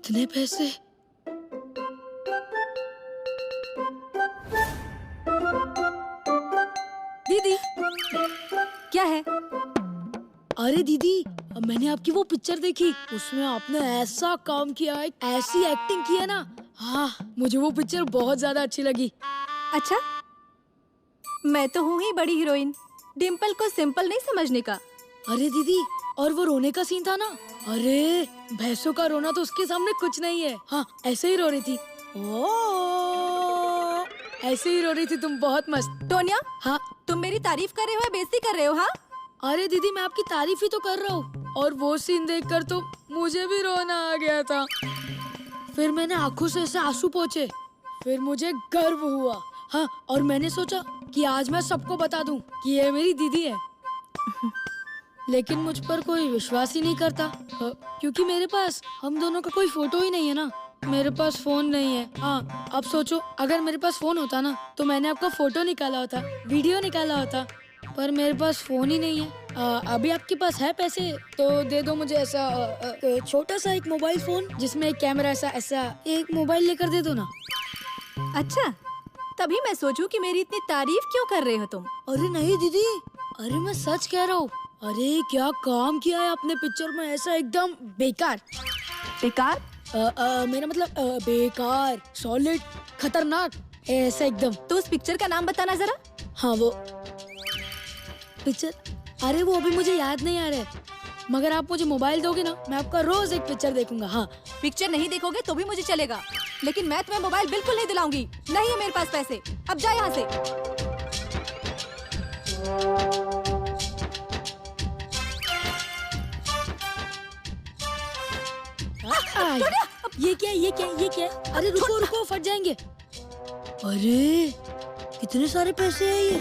इतने पैसे? दीदी, क्या है? अरे दीदी, मैंने आपकी वो पिक्चर देखी, उसमें आपने ऐसा काम किया है, ऐसी एक्टिंग की है ना। हाँ, मुझे वो पिक्चर बहुत ज्यादा अच्छी लगी। अच्छा, मैं तो हूँ ही बड़ी हीरोइन, डिम्पल को सिंपल नहीं समझने का। अरे दीदी, और वो रोने का सीन था ना, अरे भैंसों का रोना तो उसके सामने कुछ नहीं है। हाँ, ऐसे ही रो रही थी। ओ, ऐसे ही रो रही थी तुम, बहुत मस्त। टोनिया, हाँ, तुम मेरी तारीफ कर रहे हो या बेइज्जती कर रहे हो? हाँ, अरे दीदी, मैं आपकी तारीफ ही तो कर रहा हूँ, और वो सीन देखकर तो मुझे भी रोना आ गया था। फिर मैंने आंखों से ऐसे आंसू पोंछे, फिर मुझे गर्व हुआ। हाँ, और मैंने सोचा कि आज मैं सबको बता दूं कि ये मेरी दीदी है। लेकिन मुझ पर कोई विश्वास ही नहीं करता, क्योंकि मेरे पास हम दोनों का कोई फोटो ही नहीं है ना। मेरे पास फोन नहीं है। हाँ, अब सोचो, अगर मेरे पास फोन होता ना तो मैंने आपका फोटो निकाला होता, वीडियो निकाला होता, पर मेरे पास फोन ही नहीं है। अभी आपके पास है पैसे तो दे दो मुझे ऐसा छोटा सा एक मोबाइल फोन जिसमें एक कैमरा, ऐसा एक मोबाइल लेकर दे दो ना। अच्छा, तभी मैं सोचूं कि मेरी इतनी तारीफ क्यों कर रहे हो तुम। अरे नहीं दीदी, अरे मैं सच कह रहा हूँ। अरे क्या काम किया है आपने पिक्चर में, ऐसा एकदम बेकार। बेकार? मेरा मतलब बेकार, सॉलिड, खतरनाक, ऐसा एकदम। तो उस पिक्चर का नाम बताना जरा। हाँ, वो पिक्चर, अरे वो अभी मुझे याद नहीं आ रहा है, मगर आप मुझे मोबाइल दोगे ना, मैं आपका रोज एक पिक्चर देखूंगा। हाँ, पिक्चर नहीं देखोगे तो भी मुझे चलेगा, लेकिन मैं तुम्हें मोबाइल बिल्कुल नहीं दिलाऊंगी। नहीं है मेरे पास पैसे, अब जा यहाँ से। ये क्या, ये क्या, ये क्या? अरे रुको रुको, फट जाएंगे। अरे कितने सारे पैसे हैं ये।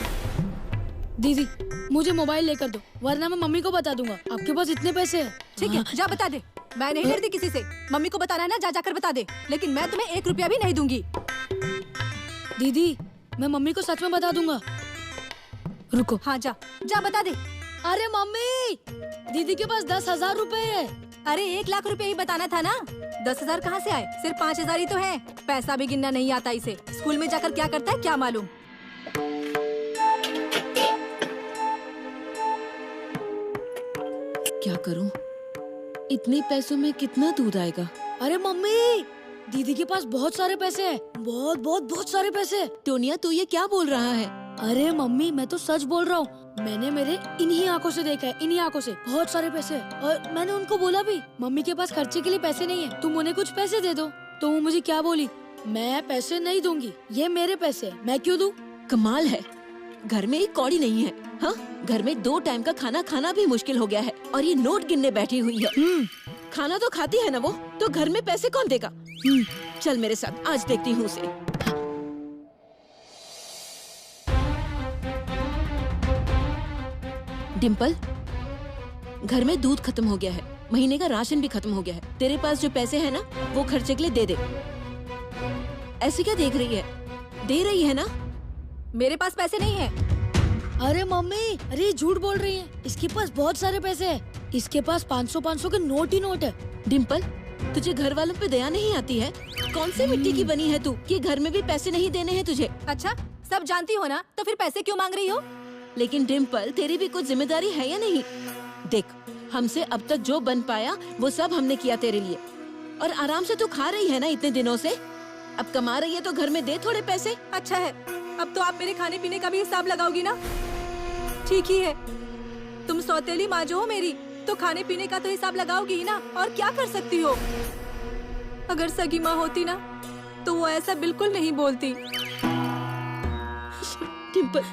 दीदी, मुझे मोबाइल लेकर दो, वरना मैं मम्मी को बता दूंगा आपके पास इतने पैसे हैं। ठीक है, जा बता दे। मैं नहीं डरती किसी से। मम्मी को बताना है ना, जा जाकर बता दे, लेकिन मैं तुम्हें 1 रुपया भी नहीं दूंगी। दीदी, मैं मम्मी को सच में बता दूंगा। रुको। हाँ, जा जा बता दे। अरे मम्मी, दीदी के पास 10,000 रुपए है। अरे 1 लाख रुपए ही बताना था ना, 10,000 कहाँ से आए? सिर्फ 5,000 ही तो है। पैसा भी गिनना नहीं आता इसे। स्कूल में जाकर क्या करता है क्या मालूम। क्या करूं? इतने पैसों में कितना दूध आएगा? अरे मम्मी, दीदी के पास बहुत सारे पैसे हैं, बहुत बहुत बहुत सारे पैसे। टोनिया, तू ये क्या बोल रहा है? अरे मम्मी, मैं तो सच बोल रहा हूँ। मैंने मेरे इन्हीं आंखों से देखा है, इन्हीं आंखों से बहुत सारे पैसे हैं। और मैंने उनको बोला भी, मम्मी के पास खर्चे के लिए पैसे नहीं है, तुम उन्हें कुछ पैसे दे दो। तो वो मुझे क्या बोली, मैं पैसे नहीं दूंगी, ये मेरे पैसे हैं, मैं क्यों दूं? कमाल है, घर में एक कौड़ी नहीं है। हाँ, घर में 2 टाइम का खाना खाना भी मुश्किल हो गया है, और ये नोट गिनने बैठी हुई है। खाना तो खाती है ना वो, तो घर में पैसे कौन देगा? चल मेरे साथ, आज देखती हूँ उसे। डिम्पल, घर में दूध खत्म हो गया है, महीने का राशन भी खत्म हो गया है। तेरे पास जो पैसे हैं ना, वो खर्चे के लिए दे दे। ऐसे क्या देख रही है? दे रही है ना? मेरे पास पैसे नहीं है। अरे मम्मी, अरे झूठ बोल रही है, इसके पास बहुत सारे पैसे हैं। इसके पास 500-500 के नोट ही नोट है। डिम्पल, तुझे घर वालों पे दया नहीं आती है? कौन सी मिट्टी की बनी है तू कि घर में भी पैसे नहीं देने हैं तुझे? अच्छा, सब जानती हो ना, तो फिर पैसे क्यों मांग रही हो? लेकिन डिम्पल, तेरी भी कुछ जिम्मेदारी है या नहीं? देख, हमसे अब तक जो बन पाया वो सब हमने किया तेरे लिए, और आराम से तू खा रही है ना इतने दिनों से। अब कमा रही है तो घर में दे थोड़े पैसे। अच्छा है, अब तो आप मेरे खाने पीने का भी हिसाब लगाओगी ना? ठीक ही है, तुम सौतेली माँ जो हो मेरी, तो खाने पीने का तो हिसाब लगाओगी ही ना, और क्या कर सकती हो। अगर सगी माँ होती ना तो वो ऐसा बिल्कुल नहीं बोलती। डिम्पल,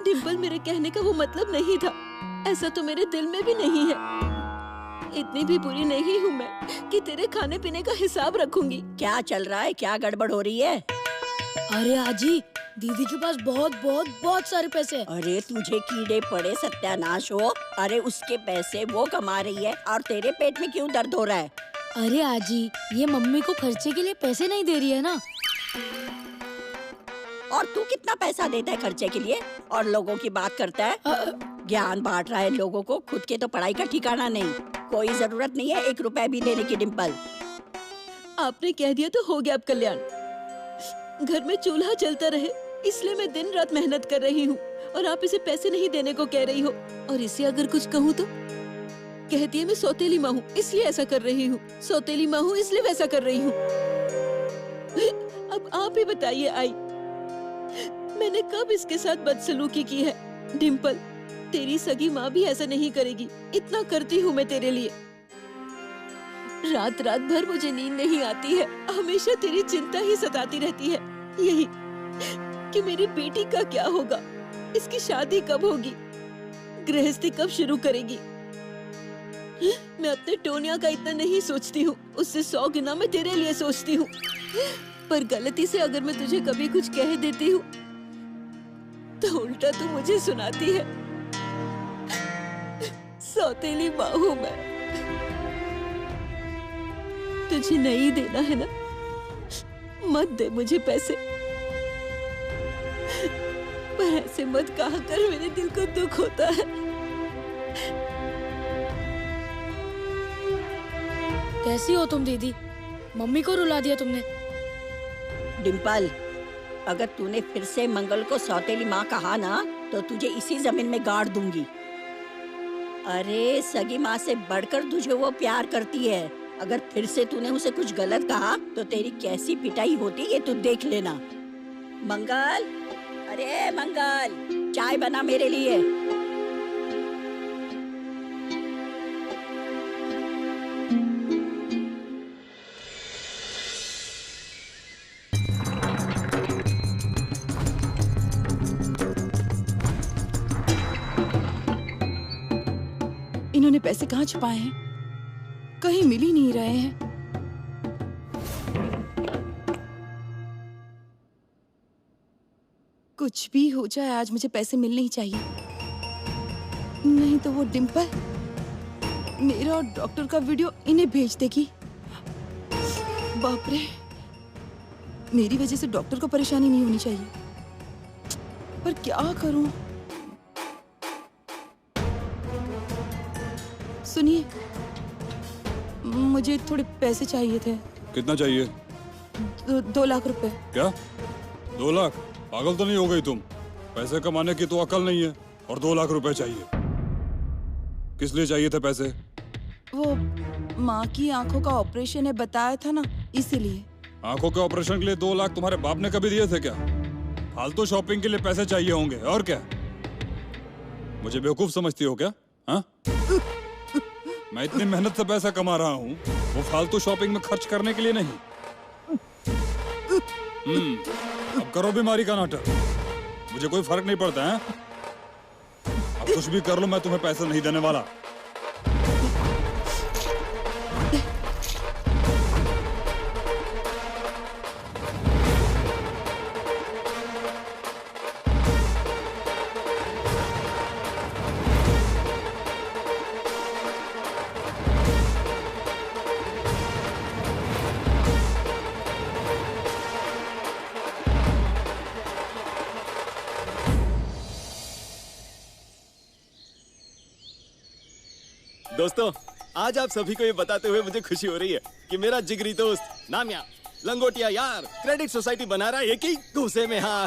डिम्पल, मेरे कहने का वो मतलब नहीं था, ऐसा तो मेरे दिल में भी नहीं है। इतनी भी बुरी नहीं हूँ मैं कि तेरे खाने पीने का हिसाब रखूंगी। क्या चल रहा है, क्या गड़बड़ हो रही है? अरे आजी, दीदी के पास बहुत बहुत बहुत सारे पैसे हैं। अरे तुझे कीड़े पड़े, सत्यानाश हो। अरे उसके पैसे वो कमा रही है, और तेरे पेट में क्यों दर्द हो रहा है? अरे आजी, ये मम्मी को खर्चे के लिए पैसे नहीं दे रही है ना। और तू कितना पैसा देता है खर्चे के लिए, और लोगों की बात करता है? ज्ञान बांट रहा है लोगों को, खुद के तो पढ़ाई का ठिकाना नहीं। कोई जरूरत नहीं है 1 रुपया भी देने की डिम्पल। आपने कह दिया तो हो गया अब कल्याण। घर में चूल्हा जलता रहे इसलिए मैं दिन रात मेहनत कर रही हूँ और आप इसे पैसे नहीं देने को कह रही हो। और इसे अगर कुछ कहूँ तो कहती है मैं सौतेली माँ हूँ इसलिए ऐसा कर रही हूँ, सौतेली माँ हूँ इसलिए वैसा कर रही हूँ। अब आप ही बताइए आई, मैंने कब इसके साथ बदसलूकी की है? डिम्पल, तेरी सगी माँ भी ऐसा नहीं करेगी, इतना करती हूँ मैं तेरे लिए। रात रात भर मुझे नींद नहीं आती है, हमेशा तेरी चिंता ही सताती रहती है। यही कि मेरी बेटी का क्या होगा, इसकी शादी कब होगी, गृहस्थी कब शुरू करेगी। मैं अपने टोनिया का इतना नहीं सोचती हूँ, उससे 100 गुना मैं तेरे लिए सोचती हूँ। पर गलती से अगर मैं तुझे कभी कुछ कह देती हूँ तो उल्टा तू मुझे सुनाती है। सौतेली माँ हूँ मैं। तुझे नहीं देना है ना, मत दे मुझे पैसे, पर ऐसे मत कहा कर, मेरे दिल को दुख होता है। कैसी हो तुम दीदी? मम्मी को रुला दिया तुमने। डिम्पल, अगर तूने फिर से मंगल को सौतेली माँ कहा ना तो तुझे इसी जमीन में गाड़ दूंगी। अरे सगी माँ से बढ़कर तुझे वो प्यार करती है। अगर फिर से तूने उसे कुछ गलत कहा तो तेरी कैसी पिटाई होती ये तू देख लेना। मंगल, अरे मंगल, चाय बना मेरे लिए। इन्होंने पैसे कहाँ छुपाए हैं? कहीं मिल ही नहीं रहे हैं। कुछ भी हो जाए आज मुझे पैसे मिलने ही चाहिए, नहीं तो वो डिम्पल मेरा और डॉक्टर का वीडियो इन्हें भेज देगी। बाप रे, मेरी वजह से डॉक्टर को परेशानी नहीं होनी चाहिए, पर क्या करूं? सुनिए, मुझे थोड़े पैसे चाहिए थे। कितना चाहिए? 2 लाख रुपए। क्या 2 लाख? पागल तो नहीं हो गई तुम? पैसे कमाने की तो अकल नहीं है और 2 लाख रुपए चाहिए। किस लिए चाहिए थे पैसे? वो माँ की आंखों का ऑपरेशन है, बताया था ना, इसीलिए। आंखों के ऑपरेशन के लिए 2 लाख तुम्हारे बाप ने कभी दिए थे क्या? फालतू शॉपिंग के लिए पैसे चाहिए होंगे और क्या? मुझे बेवकूफ समझती हो क्या? हाँ? मैं इतनी मेहनत से पैसा कमा रहा हूँ, वो फालतू शॉपिंग में खर्च करने के लिए नहीं। अब करो बीमारी का नाटक, मुझे कोई फर्क नहीं पड़ता है। अब कुछ भी कर लो, मैं तुम्हें पैसे नहीं देने वाला। दोस्तों, आज आप सभी को ये बताते हुए मुझे खुशी हो रही है कि मेरा जिगरी दोस्त नामिया लंगोटिया यार क्रेडिट सोसाइटी बना रहा है एक ही घूसे में। हाँ,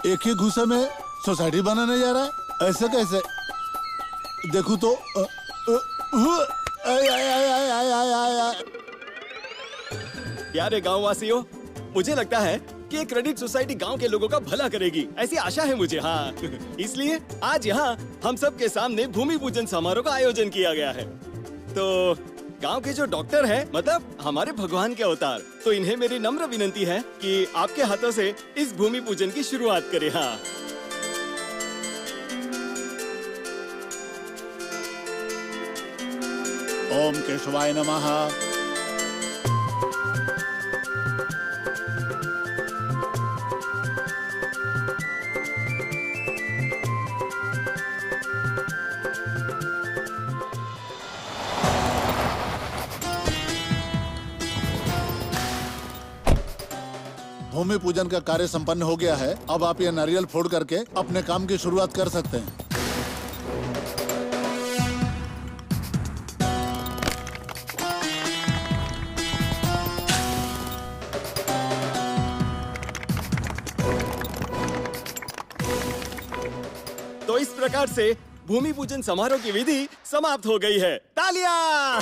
एक ही घूसे में सोसाइटी बनाने जा रहा है? ऐसे कैसे? देखो तो प्यारे गाँव वासियों, मुझे लगता है कि ये क्रेडिट सोसाइटी गांव के लोगों का भला करेगी, ऐसी आशा है मुझे। हाँ, इसलिए आज यहाँ हम सब के सामने भूमि पूजन समारोह का आयोजन किया गया है। तो गांव के जो डॉक्टर हैं, मतलब हमारे भगवान के अवतार, तो इन्हें मेरी नम्र विनंती है कि आपके हाथों से इस भूमि पूजन की शुरुआत करें। हाँ, ओम केशवाय नमः। भूमि पूजन का कार्य संपन्न हो गया है। अब आप ये नारियल फोड़ करके अपने काम की शुरुआत कर सकते हैं। प्रकार से भूमि पूजन समारोह की विधि समाप्त हो गई है। तालियां!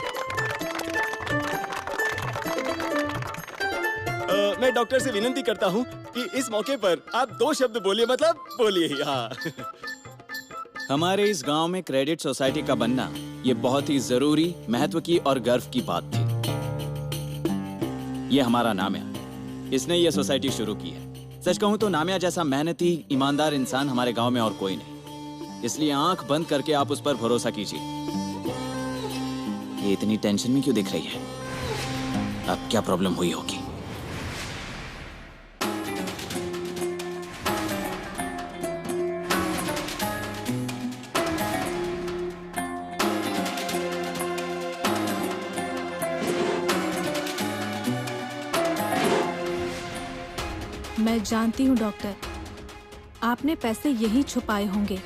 मैं डॉक्टर से विनती करता हूँ कि इस मौके पर आप 2 शब्द बोलिए, मतलब बोलिए ही। हाँ। हमारे इस गांव में क्रेडिट सोसाइटी का बनना ये बहुत ही जरूरी, महत्व की और गर्व की बात थी। ये हमारा नाम्या, इसने ये सोसाइटी शुरू की है। सच कहूं तो नाम्या जैसा मेहनती, ईमानदार इंसान हमारे गांव में और कोई नहीं। इसलिए आंख बंद करके आप उस पर भरोसा कीजिए। ये इतनी टेंशन में क्यों दिख रही है? अब क्या प्रॉब्लम हुई होगी? मैं जानती हूँ डॉक्टर, आपने पैसे यहीं छुपाए होंगे।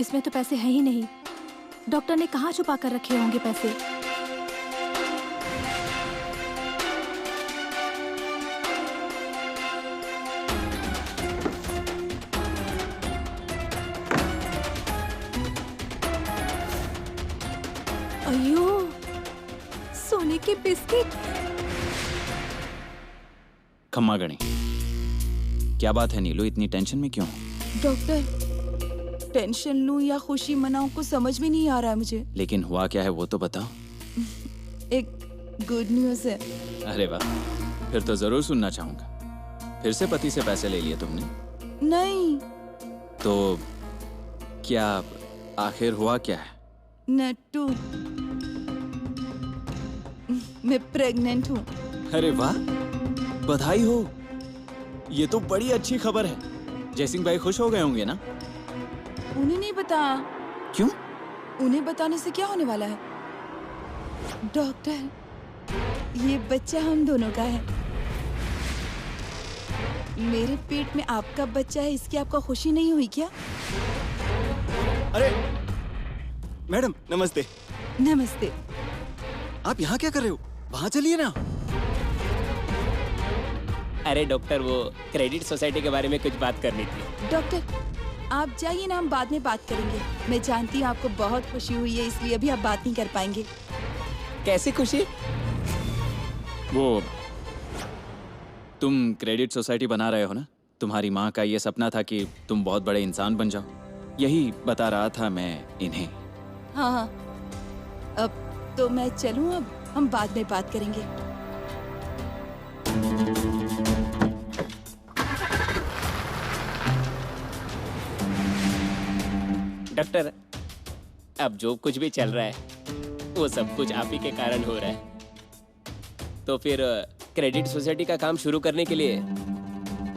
इसमें तो पैसे हैं ही नहीं। डॉक्टर ने कहाँ छुपा कर रखे होंगे पैसे? अयो, सोने के बिस्किट। खम्मा गणी, क्या बात है नीलू, इतनी टेंशन में क्यों? डॉक्टर, टेंशन लूं या खुशी मनाऊं को समझ में नहीं आ रहा है मुझे। लेकिन हुआ क्या है वो तो बताओ। एक गुड न्यूज़ है। अरे वाह, फिर तो जरूर सुनना चाहूंगा। फिर से पति से पैसे ले लिए तुमने? नहीं। तो क्या आखिर हुआ क्या है? नट्टू, मैं प्रेग्नेंट हूँ। अरे वाह, बधाई हो। ये तो बड़ी अच्छी खबर है। जयसिंह भाई खुश हो गए होंगे ना? उन्हें नहीं बता। क्यों? उन्हें बताने से क्या होने वाला है? डॉक्टर, ये बच्चा हम दोनों का है। मेरे पेट में आपका बच्चा है, इसकी आपको खुशी नहीं हुई क्या? अरे मैडम नमस्ते। नमस्ते। आप यहाँ क्या कर रहे हो? वहाँ चलिए ना। अरे डॉक्टर, वो क्रेडिट सोसाइटी के बारे में कुछ बात करनी थी। डॉक्टर, आप जाइए ना, हम बाद में बात करेंगे। मैं जानती हूँ आपको बहुत खुशी हुई है, इसलिए अभी आप बात नहीं कर पाएंगे। कैसी खुशी? वो तुम क्रेडिट सोसाइटी बना रहे हो ना? तुम्हारी माँ का ये सपना था कि तुम बहुत बड़े इंसान बन जाओ। यही बता रहा था मैं इन्हें। हाँ हाँ, अब तो मैं चलूँ, अब हम बाद में बात करेंगे। डॉक्टर, अब जो कुछ भी चल रहा है वो सब कुछ आप ही के कारण हो रहा है। तो फिर क्रेडिट सोसाइटी का काम शुरू करने के लिए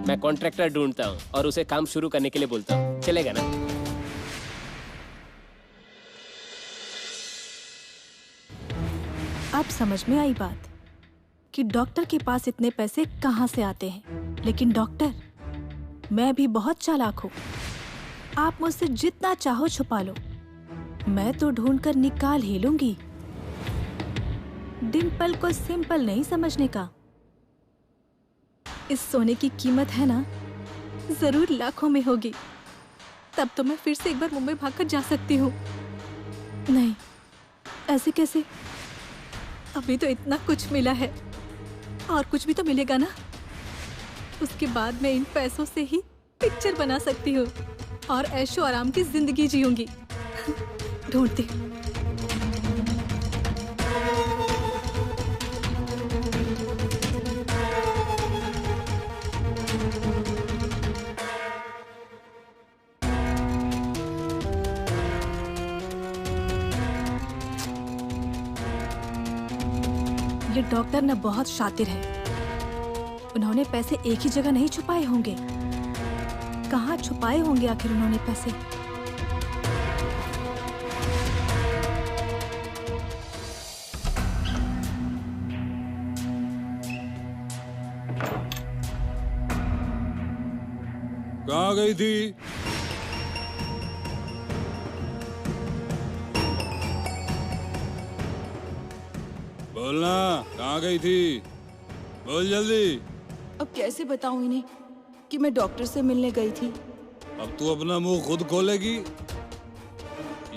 मैं कॉन्ट्रैक्टर ढूंढता हूँ और उसे काम शुरू करने के लिए बोलता हूँ। चलेगा ना? अब समझ में आई बात कि डॉक्टर के पास इतने पैसे कहाँ से आते हैं। लेकिन डॉक्टर, मैं भी बहुत चालाक हूँ। आप मुझसे जितना चाहो छुपा लो, मैं तो ढूंढकर निकाल ही लूंगी। डिम्पल को सिंपल नहीं समझने का। इस सोने की कीमत है ना, जरूर लाखों में होगी। तब तो मैं फिर से एक बार मुंबई भागकर जा सकती हूँ। नहीं, ऐसे कैसे? अभी तो इतना कुछ मिला है, और कुछ भी तो मिलेगा ना। उसके बाद मैं इन पैसों से ही पिक्चर बना सकती हूँ और ऐशो आराम की जिंदगी जीऊंगी। ढूंढती हूँ। ये डॉक्टर ना बहुत शातिर है। उन्होंने पैसे एक ही जगह नहीं छुपाए होंगे। कहाँ छुपाए होंगे आखिर उन्होंने पैसे? कहाँ गई थी? बोलना, कहाँ गई थी? बोल जल्दी। अब कैसे बताऊं इन्हें कि मैं डॉक्टर से मिलने गई थी? अब तू अपना मुंह खुद खोलेगी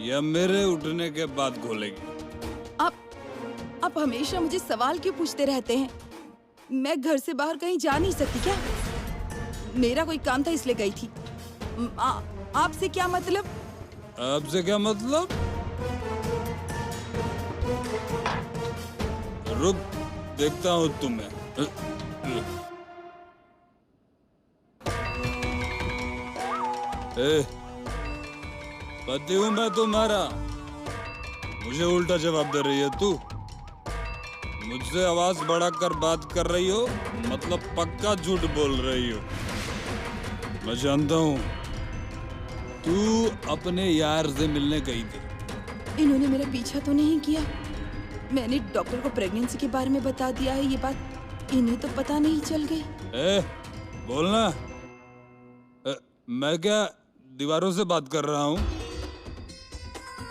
या मेरे उठने के बाद खोलेगी? आप हमेशा मुझे सवाल क्यों पूछते रहते हैं? मैं घर से बाहर कहीं जा नहीं सकती क्या? मेरा कोई काम था इसलिए गई थी। आपसे क्या मतलब? आपसे क्या मतलब? रुक, देखता हूँ तुम्हें। पति हूँ मैं तुम्हारा, मुझे उल्टा जवाब दे रही है तू। मुझसे आवाज बढ़ाकर बात कर रही हो, मतलब पक्का झूठ बोल रही हो। मैं जानता हूँ तू अपने यार से मिलने गई थी। इन्होंने मेरा पीछा तो नहीं किया? मैंने डॉक्टर को प्रेगनेंसी के बारे में बता दिया है, ये बात इन्हें तो पता नहीं चल गई। बोलना, मैं क्या दीवारों से बात कर रहा हूँ?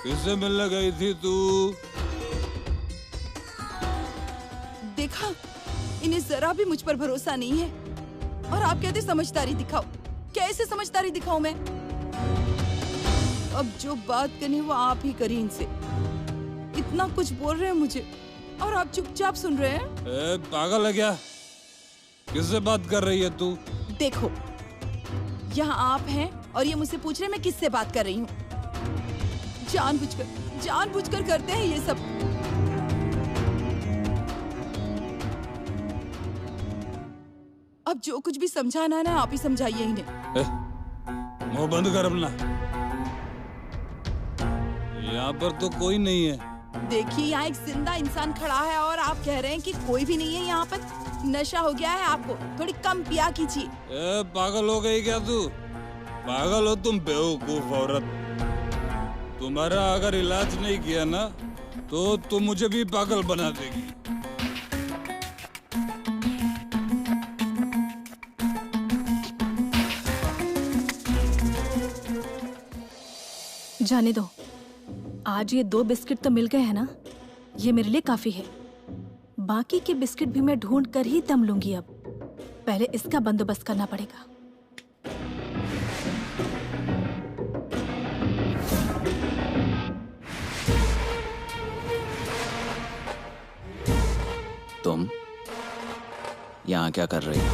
किससे मिलने गई थी तू? देखा, इन्हें जरा भी मुझ पर भरोसा नहीं है। और आप कहते समझदारी दिखाओ। कैसे समझदारी दिखाऊं मैं? अब जो बात करनी वो आप ही करिए इनसे। इतना कुछ बोल रहे हैं मुझे और आप चुपचाप सुन रहे हैं। पागल है क्या? किससे बात कर रही है तू? देखो, यहाँ आप हैं और ये मुझसे पूछ रहे हैं मैं किससे बात कर रही हूँ। जानबूझकर करते हैं ये सब। अब जो कुछ भी समझाना है ना, आप ही समझाइए इन्हें। मुंह बंद कर अपना। यहाँ पर तो कोई नहीं है। देखिए, यहाँ एक जिंदा इंसान खड़ा है और आप कह रहे हैं कि कोई भी नहीं है यहाँ पर। नशा हो गया है आपको, थोड़ी कम पिया कीजिए। पागल हो गई क्या तू? पागल हो तुम, बेवकूफ औरत। तुम्हारा अगर इलाज नहीं किया ना तो तुम मुझे भी पागल बना देगी। जाने दो, आज ये 2 बिस्किट तो मिल गए हैं ना, ये मेरे लिए काफी है। बाकी के बिस्किट भी मैं ढूंढ कर ही दम लूंगी। अब पहले इसका बंदोबस्त करना पड़ेगा। तुम यहाँ क्या कर रही हो?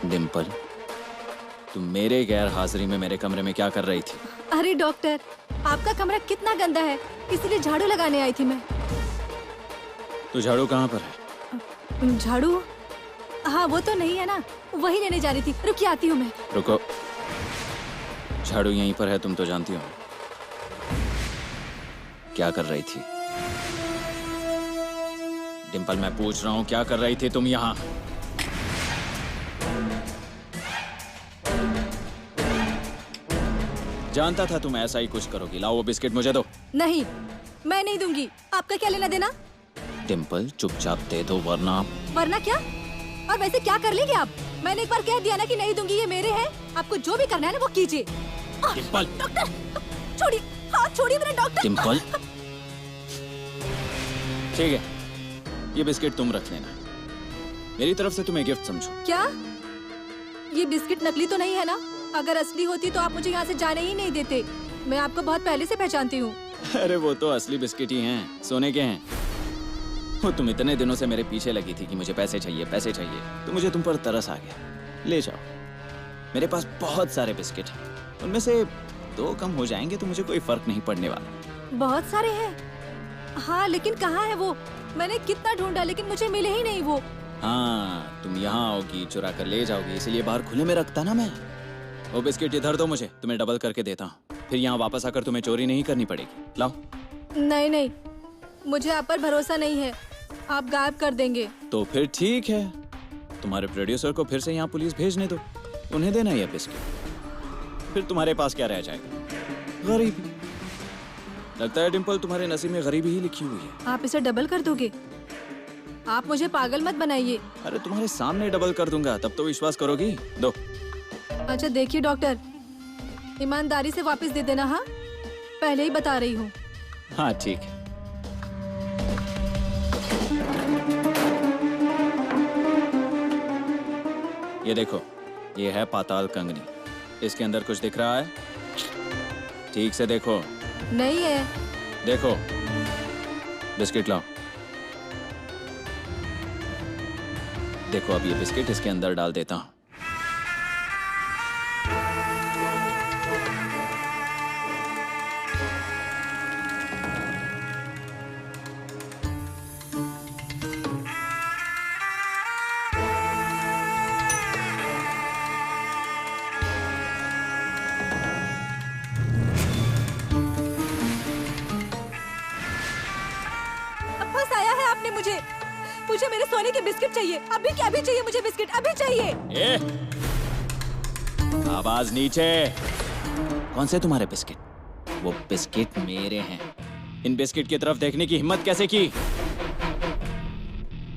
डिम्पल, तुम मेरे गैर हाजिरी में मेरे कमरे में क्या कर रही थी? अरे डॉक्टर, आपका कमरा कितना गंदा है, इसलिए झाड़ू लगाने आई थी मैं। तो झाड़ू कहाँ पर है? झाड़ू? हाँ, वो तो नहीं है ना, वही लेने जा रही थी। रुकिए, आती हूँ मैं। रुको, झाड़ू यहीं पर है, तुम तो जानती हो। क्या कर रही थी? डिम्पल, मैं पूछ रहा हूँ, क्या कर रही थी तुम यहाँ? जानता था तुम ऐसा ही कुछ करोगी। लाओ वो बिस्किट मुझे दो। नहीं, मैं नहीं दूंगी। आपका क्या लेना देना? डिम्पल, चुपचाप दे दो, वरना क्या? और वैसे क्या कर लेंगे आप? मैंने एक बार कह दिया ना कि नहीं दूंगी, ये मेरे हैं। आपको जो भी करना है ना वो कीजिए। डिम्पल, डॉक्टर, छोड़िए, हाथ छोड़िए मेरे डॉक्टर। डिम्पल, ठीक है, ये बिस्किट तुम रख लेना। मेरी तरफ से तुम्हें गिफ्ट समझो। क्या? ये बिस्किट नकली तो नहीं है ना? अगर असली होती तो आप मुझे यहाँ से जाने ही नहीं देते। मैं आपको बहुत पहले से पहचानती हूँ। अरे वो तो असली बिस्किट ही हैं, सोने के हैं। वो तुम इतने दिनों से मेरे पीछे लगी थी कि मुझे पैसे चाहिए, तो मुझे तुम पर तरस आ गया। ले जाओ, मेरे पास बहुत सारे बिस्किट हैं, उनमें से 2 कम हो जाएंगे तो मुझे कोई फर्क नहीं पड़ने वाला। बहुत सारे हैं? हाँ, लेकिन कहाँ है वो? मैंने कितना ढूंढा लेकिन मुझे मिले ही नहीं वो। हाँ, तुम यहाँ आओगी, चुरा कर ले जाओगी, इसलिए बाहर खुले में रखता ना मैं। वो बिस्किट इधर दो मुझे, तुम्हें डबल करके देता हूँ। फिर यहाँ वापस आकर तुम्हें चोरी नहीं करनी पड़ेगी। लाओ। नहीं, मुझे आप पर भरोसा नहीं है। आप गायब कर देंगे। तो फिर ठीक है, तुम्हारे प्रोड्यूसर को फिर से यहाँ पुलिस भेजने दो, उन्हें देना ये बिस्किट। फिर तुम्हारे पास क्या रह जाएगा? गरीबी। लगता है डिम्पल तुम्हारे नसीब में गरीबी ही लिखी हुई है। आप इसे डबल कर दोगे? आप मुझे पागल मत बनाइए। अरे तुम्हारे सामने डबल कर दूंगा, तब तो विश्वास करोगी। दो। अच्छा देखिए डॉक्टर, ईमानदारी से वापस दे देना। हाँ, पहले ही बता रही हूँ। हाँ ठीक है। ये देखो, ये है पाताल कंगनी। इसके अंदर कुछ दिख रहा है? ठीक से देखो। नहीं है। देखो, बिस्किट लाओ। देखो अब ये बिस्किट इसके अंदर डाल देता हूँ। मुझे मेरे सोने के बिस्किट चाहिए अभी। क्या भी चाहिए मुझे, बिस्किट अभी चाहिए। ए, आवाज नीचे। कौन से तुम्हारे बिस्किट? वो बिस्किट मेरे हैं। इन बिस्किट की तरफ देखने की हिम्मत कैसे की?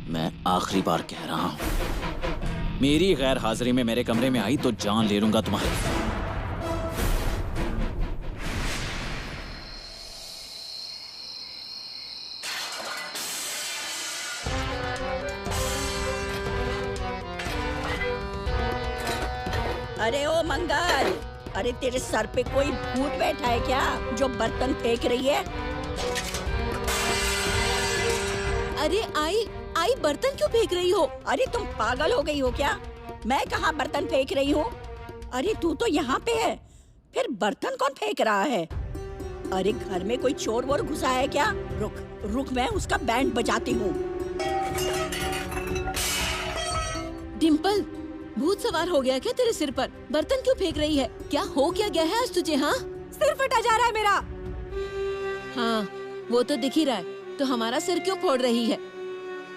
मैं आखिरी बार कह रहा हूं, मेरी गैर हाजिरी में मेरे कमरे में आई तो जान ले लूंगा तुम्हारी। अरे ओ मंगल, अरे तेरे सर पे कोई भूत बैठा है क्या जो बर्तन फेंक रही है? अरे आई बर्तन क्यों फेंक रही हो? अरे तुम पागल हो गई हो क्या? मैं कहाँ बर्तन फेंक रही हूँ? अरे तू तो यहाँ पे है, फिर बर्तन कौन फेंक रहा है? अरे घर में कोई चोर वोर घुसा है क्या? रुक रुक, मैं उसका बैंड बजाती हूँ। डिम्पल, भूत सवार हो गया क्या तेरे सिर पर? बर्तन क्यों फेंक रही है? क्या हो क्या गया है आज तुझे? हाँ, सिर फटा जा रहा है मेरा। हाँ वो तो दिख ही रहा है, तो हमारा सिर क्यों फोड़ रही है?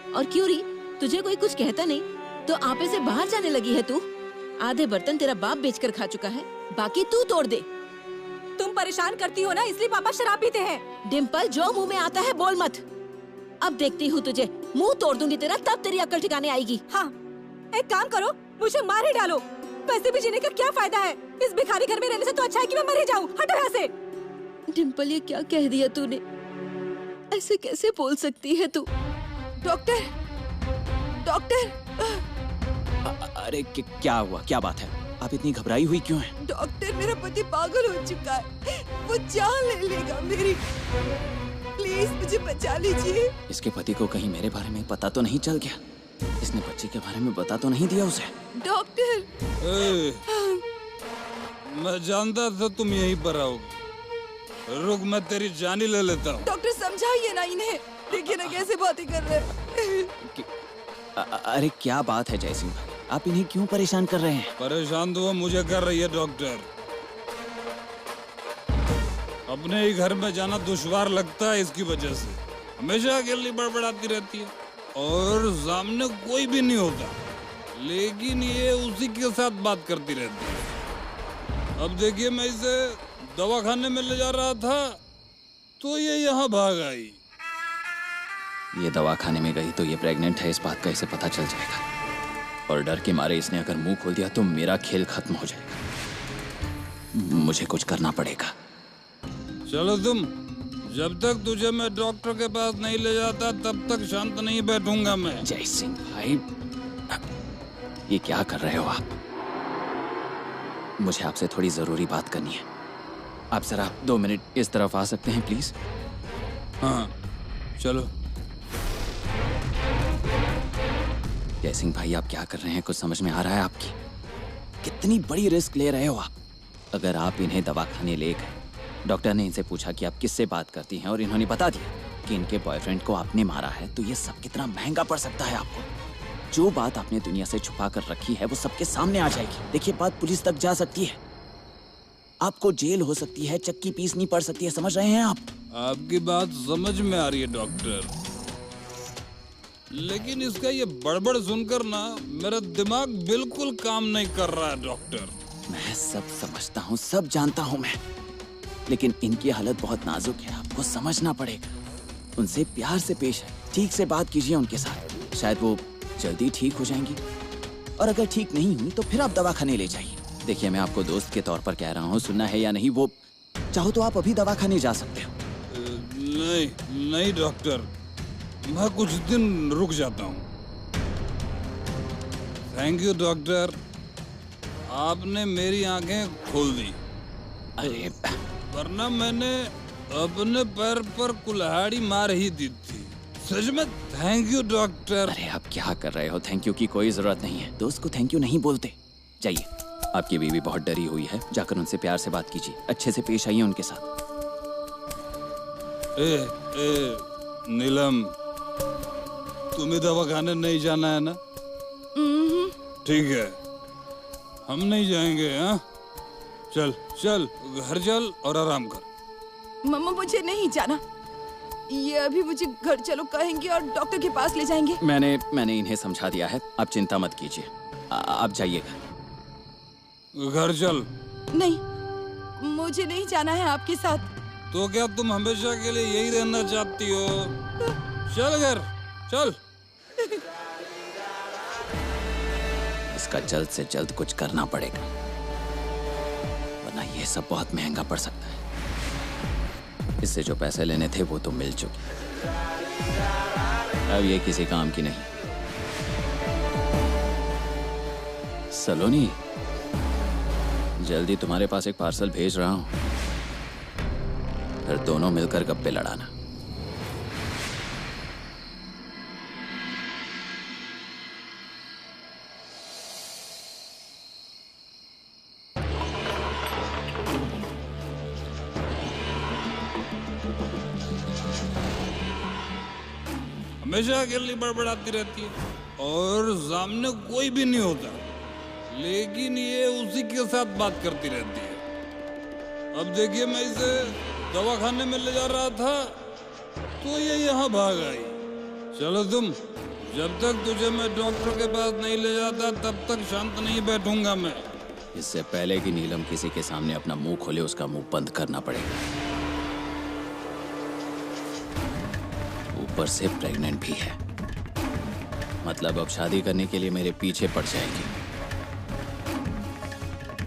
और क्यों री, तुझे कोई कुछ कहता नहीं तो आपे से बाहर जाने लगी है तू? आधे बर्तन तेरा बाप बेचकर खा चुका है, बाकी तू तोड़ दे। तुम परेशान करती हो ना, इसलिए पापा शराब पीते हैं। डिम्पल, जो मुंह में आता है बोल मत। अब देखती हूँ तुझे, मुंह तोड़ दूंगी तेरा, तब तेरी अक्ल ठिकाने आएगी। हाँ, एक काम करो, मुझे मार ही डालो। पैसे भी जीने का क्या फायदा है? इस भिखारी घर में रहने से तो अच्छा है कि मैं मर ही जाऊं। हटो यहाँ से। डिम्पल, ये क्या कह दिया तूने? ऐसे कैसे बोल सकती है तू? Doctor, doctor. अरे क्या हुआ? क्या बात है? आप इतनी घबराई हुई क्यों हैं? डॉक्टर, मेरा पति पागल हो चुका है, वो जान ले लेगा मेरी। प्लीज मुझे बचा लीजिए। इसके पति को कहीं मेरे बारे में पता तो नहीं चल गया? इसने बच्चे के बारे में बता तो नहीं दिया उसे? डॉक्टर, मैं जानता था तुम यहीं पर आओगे। रुक, मैं तेरी जान ही ले लेता हूँ। डॉक्टर समझाइए ना इन्हें, देखिए ना कैसे बातें कर रहे हैं। अरे क्या बात है जयसिंह भाई, आप इन्हें क्यों परेशान कर रहे हैं? परेशान तो वो मुझे कर रही है डॉक्टर। अपने ही घर में जाना दुश्वार लगता है इसकी वजह से। हमेशा अकेली बड़बड़ाती रहती है और सामने कोई भी नहीं होता, लेकिन ये उसी के साथ बात करती रहती है। अब देखिए, मैं इसे दवाखाने में ले जा रहा था तो ये यहाँ भाग आई। ये दवाखाने में गई तो ये प्रेग्नेंट है, इस बात का इसे पता चल जाएगा, और डर के मारे इसने अगर मुंह खोल दिया तो मेरा खेल खत्म हो जाएगा। मुझे कुछ करना पड़ेगा। चलो तुम, जब तक तुझे मैं डॉक्टर के पास नहीं ले जाता तब तक शांत नहीं बैठूंगा मैं। जयसिंह भाई, ये क्या कर रहे हो आप? मुझे आपसे थोड़ी जरूरी बात करनी है। आप जरा 2 मिनट इस तरफ आ सकते हैं प्लीज? हाँ चलो। जयसिंह भाई, आप क्या कर रहे हैं? कुछ समझ में आ रहा है आपकी? कितनी बड़ी रिस्क ले रहे हो आप। अगर आप इन्हें दवाखाने ले गए, डॉक्टर ने इनसे पूछा कि आप किससे बात करती हैं और इन्होंने बता दिया कि इनके बॉयफ्रेंड को आपने मारा है, तो ये सब कितना महंगा पड़ सकता है आपको। जो बात आपने दुनिया से छुपा कर रखी है वो सबके सामने आ जाएगी। देखिए, बात पुलिस तक जा सकती है, आपको जेल हो सकती है, चक्की पीसनी पड़ सकती है। समझ रहे हैं आप? आपकी बात समझ में आ रही है डॉक्टर, लेकिन इसका ये बड़बड़ सुनकर ना मेरा दिमाग बिल्कुल काम नहीं कर रहा है डॉक्टर। मैं सब समझता हूँ, सब जानता हूँ मैं, लेकिन इनकी हालत बहुत नाजुक है, आपको समझना पड़ेगा। उनसे प्यार से पेश है, ठीक से बात कीजिए उनके साथ, शायद वो जल्दी ठीक हो जाएंगी। और अगर ठीक नहीं हुई तो फिर आप दवाखाने ले जाइए। देखिए, मैं आपको दोस्त के तौर पर कह रहा हूँ, सुनना है या नहीं, वो चाहो तो आप अभी दवाखाने जा सकते हो। नहीं डॉक्टर, मैं कुछ दिन रुक जाता हूँ। थैंक यू डॉक्टर, आपने मेरी आंखें खोल दी। अरे वरना मैंने अपने पैर पर कुल्हाड़ी मार ही दी थी। सच में थैंक यू डॉक्टर। अरे आप क्या कर रहे हो? थैंक यू की कोई जरूरत नहीं है। दोस्त को थैंक यू नहीं बोलते। जाइए, आपकी बीवी बहुत डरी हुई है, जाकर उनसे प्यार से बात कीजिए, अच्छे से पेश आइए उनके साथ। नीलम, तुम्हें दवाखाने नहीं जाना है ना? ठीक है, हम नहीं जाएंगे। हाँ, चल चल घर चल और आराम कर। मम्मा मुझे नहीं जाना, ये अभी मुझे घर चलो कहेंगे और डॉक्टर के पास ले जाएंगे। मैंने इन्हें समझा दिया है, आप चिंता मत कीजिए, आप जाइएगा। घर चल। नहीं, मुझे नहीं जाना है आपके साथ। तो क्या तुम हमेशा के लिए यही रहना चाहती हो? चल घर चल। इसका जल्द से जल्द कुछ करना पड़ेगा, वरना ये सब बहुत महंगा पड़ सकता है। इससे जो पैसे लेने थे वो तो मिल चुके, अब ये किसी काम की नहीं। सलोनी, जल्दी तुम्हारे पास एक पार्सल भेज रहा हूं, फिर दोनों मिलकर गप्पे लड़ाना। हमेशा अकेली बड़बड़ाती रहती है और सामने कोई भी नहीं होता, लेकिन ये उसी के साथ बात करती रहती है। अब देखिए, मैं इसे दवाखाने में ले जा रहा था तो ये यहाँ भाग आई। चलो तुम, जब तक तुझे मैं डॉक्टर के पास नहीं ले जाता तब तक शांत नहीं बैठूंगा मैं। इससे पहले कि नीलम किसी के सामने अपना मुंह खोले, उसका मुंह बंद करना पड़ेगा। ऊपर से प्रेग्नेंट भी है, मतलब अब शादी करने के लिए मेरे पीछे पड़ जाएगी।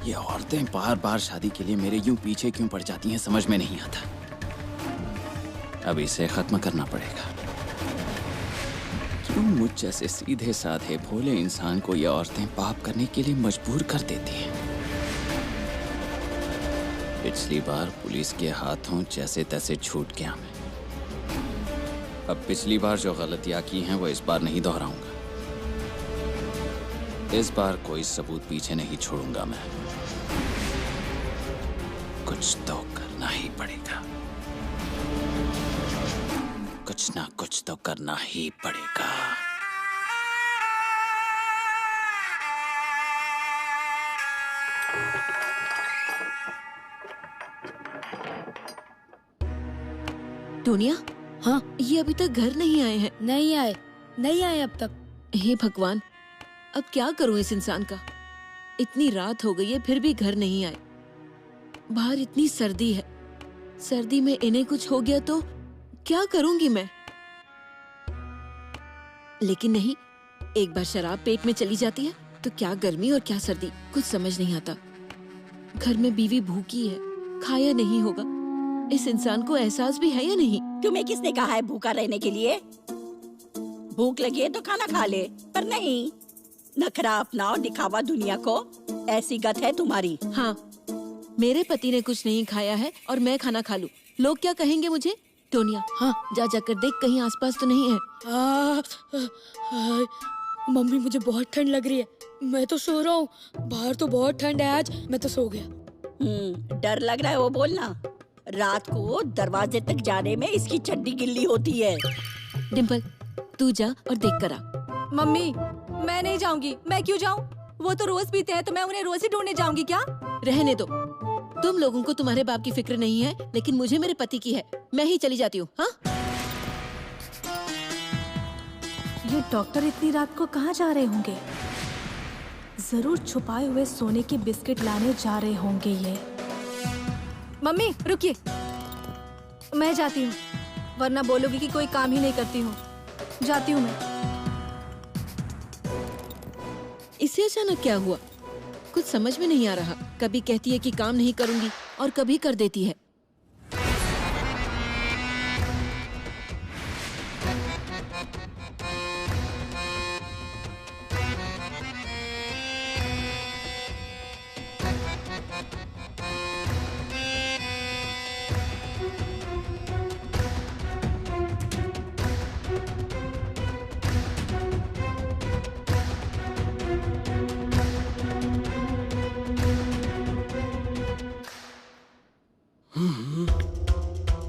ये औरतें बार बार शादी के लिए मेरे यूं पीछे क्यों पड़ जाती हैं, समझ में नहीं आता। अब इसे खत्म करना पड़ेगा। क्यों मुझ जैसे सीधे साधे भोले इंसान को ये औरतें पाप करने के लिए मजबूर कर देती हैं? पिछली बार पुलिस के हाथों जैसे तैसे छूट गया मैं। अब पिछली बार जो गलतियां की हैं वो इस बार नहीं दोहराऊंगा। इस बार कोई सबूत पीछे नहीं छोड़ूंगा मैं। कुछ तो करना ही पड़ेगा, कुछ ना कुछ तो करना ही पड़ेगा। टोनिया, हाँ, ये अभी तक घर नहीं आए हैं। नहीं आए अब तक। हे भगवान, अब क्या करूं इस इंसान का? इतनी रात हो गई है फिर भी घर नहीं आए। बाहर इतनी सर्दी है, सर्दी में इन्हें कुछ हो गया तो क्या करूंगी मैं? लेकिन नहीं, एक बार शराब पेट में चली जाती है तो क्या गर्मी और क्या सर्दी, कुछ समझ नहीं आता। घर में बीवी भूखी है, खाया नहीं होगा। इस इंसान को एहसास भी है या नहीं? तुम्हें किसने कहा है भूखा रहने के लिए? भूख लगी है तो खाना खा ले, पर नहीं, नखरा अपनाओ, दिखावा दुनिया को। ऐसी गत है तुम्हारी। हाँ, मेरे पति ने कुछ नहीं खाया है और मैं खाना खा लूं, लोग क्या कहेंगे मुझे? टोनिया, हाँ, जा जाकर देख कहीं आसपास तो नहीं है। मम्मी, मुझे बहुत ठंड लग रही है, मैं तो सो रहा हूँ। बाहर तो बहुत ठंड है आज, मैं तो सो गया। डर लग रहा है वो बोलना। रात को दरवाजे तक जाने में इसकी चड्डी गिल्ली होती है। डिम्पल, तू जा और देख कर आ। मम्मी, मैं नहीं जाऊंगी। मैं क्यों जाऊं? वो तो रोज पीते हैं, तो मैं उन्हें रोज ही ढूंढने जाऊंगी क्या? रहने दो। तुम लोगों को तुम्हारे बाप की फिक्र नहीं है, लेकिन मुझे मेरे पति की है। मैं ही चली जाती हूँ। हाँ, ये डॉक्टर इतनी रात को कहाँ जा रहे होंगे? जरूर छुपाए हुए सोने के बिस्किट लाने जा रहे होंगे ये। मम्मी रुकिए, मैं जाती हूँ, वरना बोलोगी कि कोई काम ही नहीं करती हूँ। जाती हूँ मैं। इसे अचानक क्या हुआ? कुछ समझ में नहीं आ रहा। कभी कहती है कि काम नहीं करूंगी और कभी कर देती है।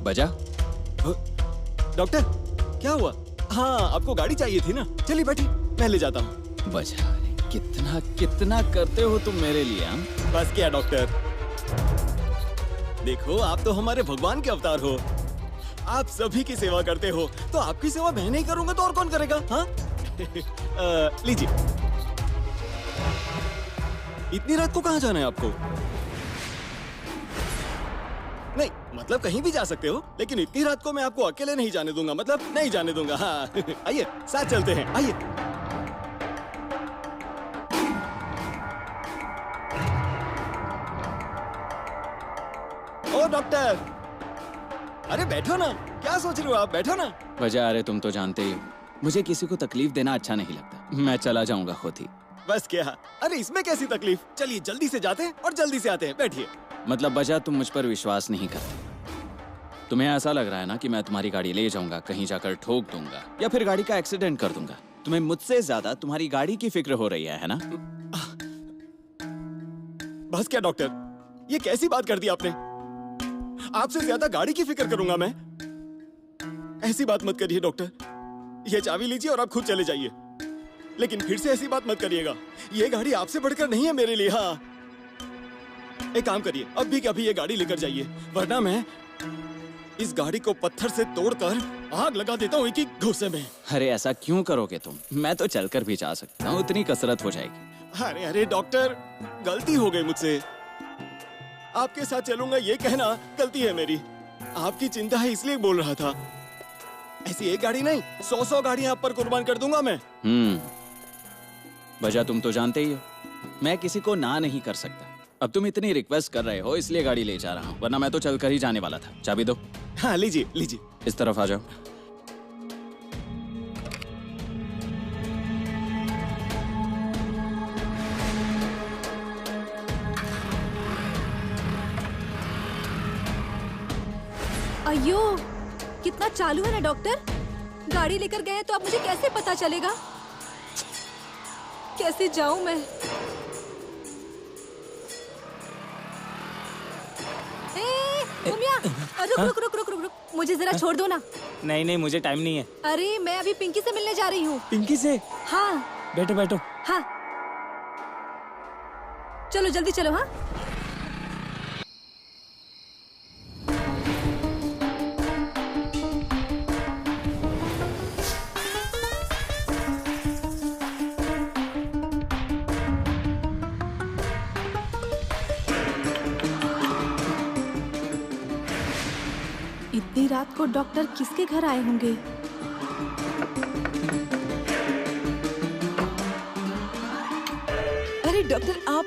बजा? डॉक्टर क्या हुआ? हाँ, आपको गाड़ी चाहिए थी ना? चलिए बैठिए, मैं ले जाता हूँ। बजा, कितना कितना करते हो तुम मेरे लिए? हम बस क्या डॉक्टर, देखो आप तो हमारे भगवान के अवतार हो। आप सभी की सेवा करते हो, तो आपकी सेवा मैं नहीं करूंगा तो और कौन करेगा? हाँ? लीजिए। इतनी रात को कहाँ जाना है आपको? नहीं, मतलब कहीं भी जा सकते हो, लेकिन इतनी रात को मैं आपको अकेले नहीं जाने दूंगा, मतलब नहीं जाने दूंगा। हाँ आइए साथ चलते हैं, आइए। ओ डॉक्टर, अरे बैठो ना, क्या सोच रहे हो आप? बैठो ना। बजा, अरे तुम तो जानते ही हो, मुझे किसी को तकलीफ देना अच्छा नहीं लगता। मैं चला जाऊंगा खुद ही। बस क्या, अरे इसमें कैसी तकलीफ? चलिए जल्दी से जाते हैं और जल्दी से आते हैं, बैठिए। मतलब बजा, तुम मुझ पर विश्वास नहीं करते। तुम्हें ऐसा लग रहा है ना कि मैं तुम्हारी गाड़ी ले जाऊंगा, कहीं जाकर ठोक दूंगा या फिर गाड़ी का एक्सीडेंट कर दूंगा। तुम्हें मुझसे ज्यादा तुम्हारी गाड़ी की फिक्र हो रही है ना? बस क्या डॉक्टर, ये कैसी बात कर दी आपने? आपसे ज्यादा गाड़ी की फिक्र करूंगा मैं? ऐसी बात मत करिए डॉक्टर। ये चाबी लीजिए और आप खुद चले जाइए, लेकिन फिर से ऐसी बात मत करिएगा। ये गाड़ी आपसे बढ़कर नहीं है मेरे लिए। हाँ, एक काम करिए, अभी के अभी ये गाड़ी लेकर जाइए, वरना मैं इस गाड़ी को पत्थर से तोड़कर आग लगा देता हूँ एक ही घूंसे में। अरे ऐसा क्यों करोगे तुम? मैं तो चलकर भी जा सकता हूँ, उतनी कसरत हो जाएगी। अरे अरे डॉक्टर, गलती हो गई मुझसे। आपके साथ चलूंगा ये कहना गलती है मेरी। आपकी चिंता है इसलिए बोल रहा था। ऐसी एक गाड़ी नहीं, 100 गाड़ियां आप पर कुर्बान कर दूंगा मैं। बजा, तुम तो जानते ही हो मैं किसी को ना नहीं कर सकता। अब तुम इतनी रिक्वेस्ट कर रहे हो इसलिए गाड़ी ले जा रहा हूँ, वरना मैं तो चलकर ही जाने वाला था। चाबी दो। हाँ लीजिए लीजिए। इस तरफ आ जाओ। अयो, कितना चालू है ना डॉक्टर। गाड़ी लेकर गए तो अब मुझे कैसे पता चलेगा? कैसे जाऊं मैं? रुक रुक रुक रुक रुक रुक, मुझे जरा छोड़ दो ना। नहीं नहीं, मुझे टाइम नहीं है। अरे मैं अभी पिंकी से मिलने जा रही हूँ। पिंकी से? हाँ। बैठो बैठो। हाँ चलो जल्दी चलो। हाँ इतनी रात को डॉक्टर किसके घर आए होंगे? अरे डॉक्टर आप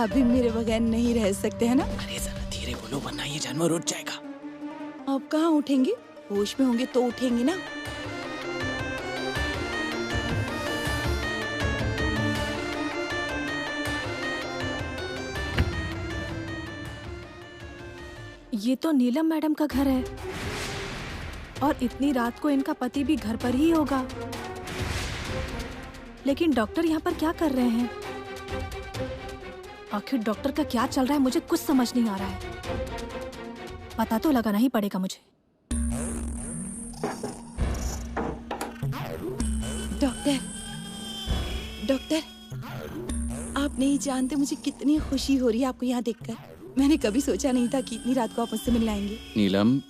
भी मेरे बगैर नहीं रह सकते हैं ना? अरे जरा धीरे बोलो वरना ये जानवर उठ जाएगा। आप कहाँ उठेंगे? होश में होंगे तो उठेंगे ना। ये तो नीलम मैडम का घर है और इतनी रात को इनका पति भी घर पर ही होगा। लेकिन डॉक्टर यहाँ पर क्या कर रहे हैं? आखिर डॉक्टर का क्या चल रहा है, मुझे कुछ समझ नहीं आ रहा है। पता तो लगाना ही पड़ेगा मुझे। डॉक्टर, डॉक्टर, आप नहीं जानते मुझे कितनी खुशी हो रही है आपको यहाँ देखकर। मैंने कभी सोचा नहीं था कि इतनी रात को आप मुझसे मिलने आएंगे। नीलम,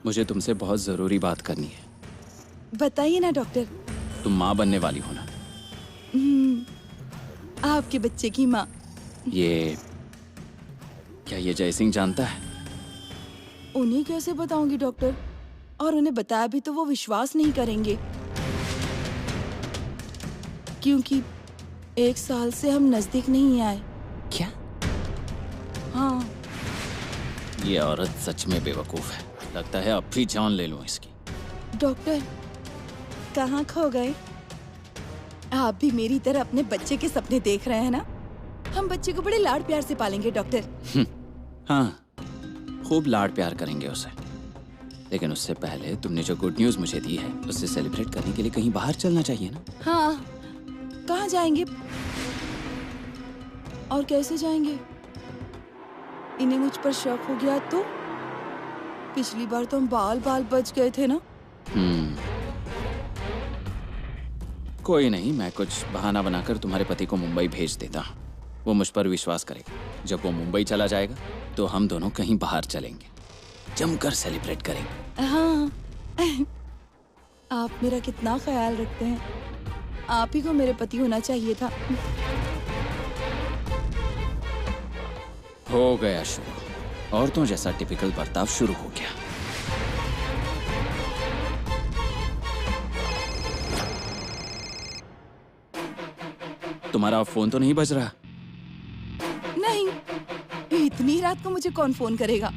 मुझे तुमसे बहुत जरूरी बात करनी है। बताइए ना डॉक्टर। तुम माँ बनने वाली हो ना? आपके बच्चे की माँ। ये क्या ये जय सिंह जानता है? उन्हें कैसे बताऊंगी डॉक्टर, और उन्हें बताया भी तो वो विश्वास नहीं करेंगे, क्योंकि 1 साल से हम नजदीक नहीं आए। क्या? हाँ। ये औरत सच में बेवकूफ है। लगता है अब भी जान ले लूं इसकी। डॉक्टर कहाँ खो गए? आप भी मेरी तरह अपने बच्चे के सपने देख रहे हैं ना? हम बच्चे को बड़े लाड प्यार से पालेंगे डॉक्टर। हाँ, खूब लाड प्यार करेंगे उसे। लेकिन उससे पहले तुमने जो गुड न्यूज मुझे दी है उससे सेलिब्रेट करने के लिए कहीं बाहर चलना चाहिए ना? हाँ, कहाँ जाएंगे और कैसे जाएंगे? इन्हें मुझ पर शक हो गया तो? पिछली बार तो हम बाल बाल बच गए थे ना। कोई नहीं, मैं कुछ बहाना बनाकर तुम्हारे पति को मुंबई भेज देता हूँ। वो मुझ पर विश्वास करेगा। जब वो मुंबई चला जाएगा तो हम दोनों कहीं बाहर चलेंगे, जमकर सेलिब्रेट करेंगे। हाँ। आप मेरा कितना ख्याल रखते हैं। आप ही को मेरे पति होना चाहिए था। हो गया शुरू। औरतों जैसा टिपिकल बर्ताव शुरू हो गया। तुम्हारा फोन तो नहीं बज रहा? नहीं, इतनी रात को मुझे कौन फोन करेगा?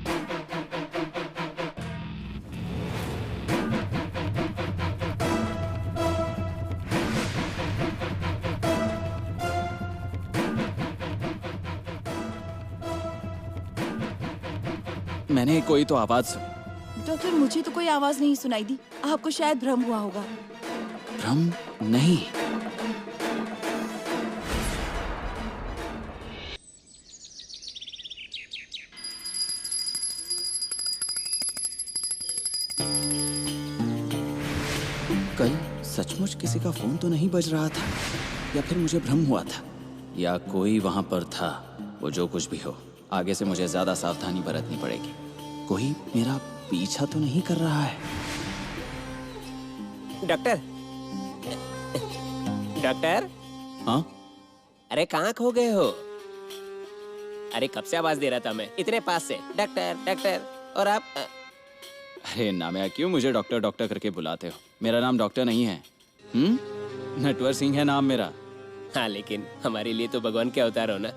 मैंने कोई तो आवाज सुनी। डॉक्टर मुझे तो कोई आवाज नहीं सुनाई दी। आपको शायद भ्रम हुआ होगा। भ्रम नहीं। कल सचमुच किसी का फोन तो नहीं बज रहा था, या फिर मुझे भ्रम हुआ था, या कोई वहां पर था। वो जो कुछ भी हो, आगे से मुझे ज्यादा सावधानी बरतनी पड़ेगी। कोई मेरा पीछा तो नहीं कर रहा है? Doctor, doctor. हाँ? अरे कहाँ खो गए हो? अरे कब से आवाज दे रहा था मैं इतने पास से, डॉक्टर डॉक्टर, और आप? अरे नामिया, क्यों मुझे डॉक्टर डॉक्टर करके बुलाते हो? मेरा नाम डॉक्टर नहीं है। नटवर सिंह है नाम मेरा। हाँ, लेकिन हमारे लिए तो भगवान के अवतार हो ना।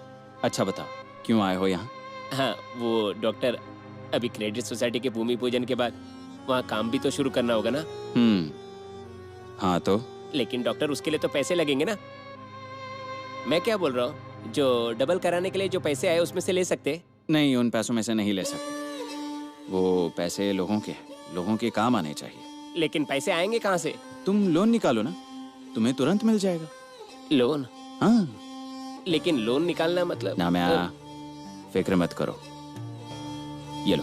अच्छा बताओ, क्यों आए हो यहाँ? हाँ, वो डॉक्टर, अभी क्रेडिट सोसाइटी के भूमि पूजन के बाद वहाँ काम भी तो शुरू करना होगा ना। हाँ तो? लेकिन डॉक्टर उसके लिए तो पैसे लगेंगे ना। मैं क्या बोल रहा हूँ, जो डबल कराने के लिए जो पैसे आए उसमें से ले सकते? नहीं, उन पैसों में से नहीं ले सकते। वो पैसे लोगों के काम आने चाहिए। लेकिन पैसे आएंगे कहाँ से? तुम लोन निकालो ना, तुम्हें तुरंत मिल जाएगा। लोन? हाँ। लेकिन लोन निकालना मतलब? नामिया, फिक्र मत करो। ये लो,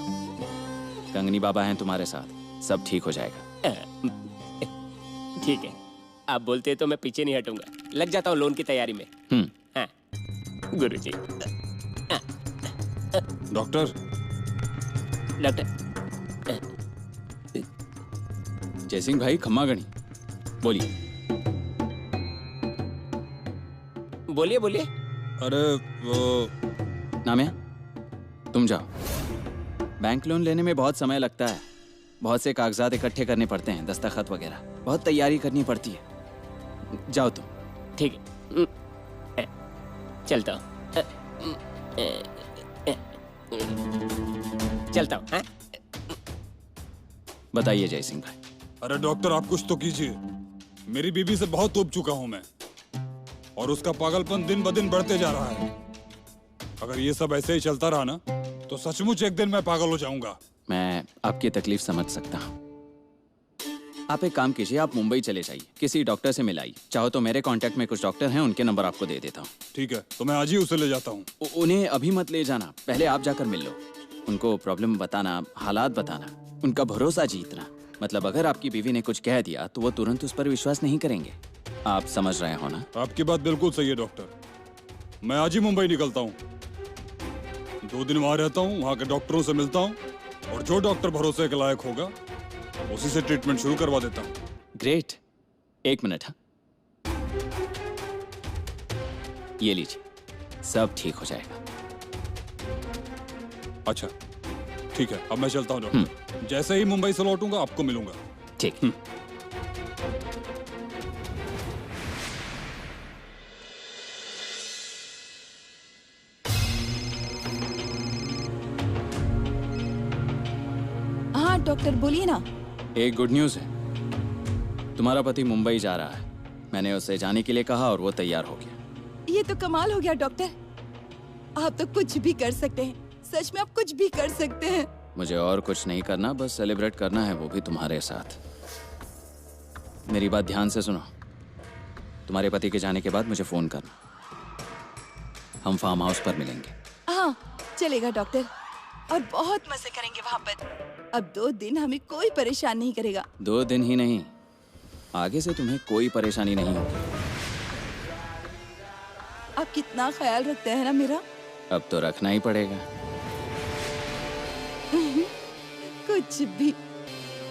कंगनी बाबा हैं तुम्हारे साथ, सब ठीक हो जाएगा। ठीक है, आप बोलते तो मैं पीछे नहीं हटूंगा। लग जाता हूँ लोन की तैयारी में। हाँ, गुरुजी। डॉक्टर। डॉक्टर। जयसिंह भाई, खम्मा गणी। बोलिए। बोलिए बोलिए। अरे वो नामिया, तुम जाओ। बैंक लोन लेने में बहुत समय लगता है, बहुत से कागजात इकट्ठे करने पड़ते हैं, दस्तखत वगैरह, बहुत तैयारी करनी पड़ती है। जाओ तुम। ठीक है, चलता हूँ। चलता हूँ। बताइए जयसिंह भाई। अरे डॉक्टर, आप कुछ तो कीजिए। मेरी बीबी से बहुत टोप चुका हूँ मैं, और उसका पागलपन दिन ब दिन बढ़ते जा रहा है। अगर ये सब ऐसे ही चलता रहा ना तो सचमुच एक दिन मैं पागल हो जाऊंगा। मैं आपकी तकलीफ समझ सकता हूँ। आप एक काम कीजिए, आप मुंबई चले जाइए, किसी डॉक्टर से मिलाइए। चाहो तो मेरे कांटेक्ट में कुछ डॉक्टर हैं, उनके नंबर आपको दे देता हूँ। ठीक है, तो मैं आज ही उसे ले जाता हूँ। उन्हें अभी मत ले जाना, पहले आप जाकर मिल लो। उनको प्रॉब्लम बताना, हालात बताना, उनका भरोसा जीतना। मतलब अगर आपकी बीवी ने कुछ कह दिया तो वो तुरंत उस पर विश्वास नहीं करेंगे। आप समझ रहे हो ना? आपकी बात बिल्कुल सही है डॉक्टर। मैं आज ही मुंबई निकलता हूँ, 2 दिन वहाँ रहता हूँ, वहाँ के डॉक्टरों से मिलता हूँ, और जो डॉक्टर भरोसे के लायक होगा उसी से ट्रीटमेंट शुरू करवा देता हूँ। ग्रेट। 1 मिनट। हाँ, ये लीजिए, सब ठीक हो जाएगा। अच्छा ठीक है, अब मैं चलता हूँ डॉक्टर। जैसे ही मुंबई से लौटूंगा आपको मिलूंगा। ठीक। हाँ डॉक्टर बोलिए ना। एक गुड न्यूज़ है, तुम्हारा पति मुंबई जा रहा है। मैंने उसे जाने के लिए कहा और वो तैयार हो गया। ये तो कमाल हो गया डॉक्टर, आप तो कुछ भी कर सकते हैं। सच में आप कुछ भी कर सकते हैं। मुझे और कुछ नहीं करना, बस सेलिब्रेट करना है, वो भी तुम्हारे साथ। मेरी बात ध्यान से सुनो, तुम्हारे पति के जाने के बाद मुझे फोन करना, हम फार्म हाउस पर मिलेंगे। हाँ चलेगा डॉक्टर, और बहुत मजे करेंगे वहाँ पर। अब 2 दिन हमें कोई परेशान नहीं करेगा। 2 दिन ही नहीं, आगे से तुम्हें कोई परेशानी नहीं होगी। आप कितना ख्याल रखते हैं ना मेरा। अब तो रखना ही पड़ेगा। कुछ भी।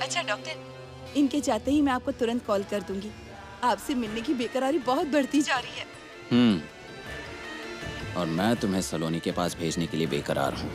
अच्छा डॉक्टर, इनके जाते ही मैं आपको तुरंत कॉल कर दूंगी। आपसे मिलने की बेकरारी बहुत बढ़ती जा रही है। और मैं तुम्हें सलोनी के पास भेजने के लिए बेकरार हूँ।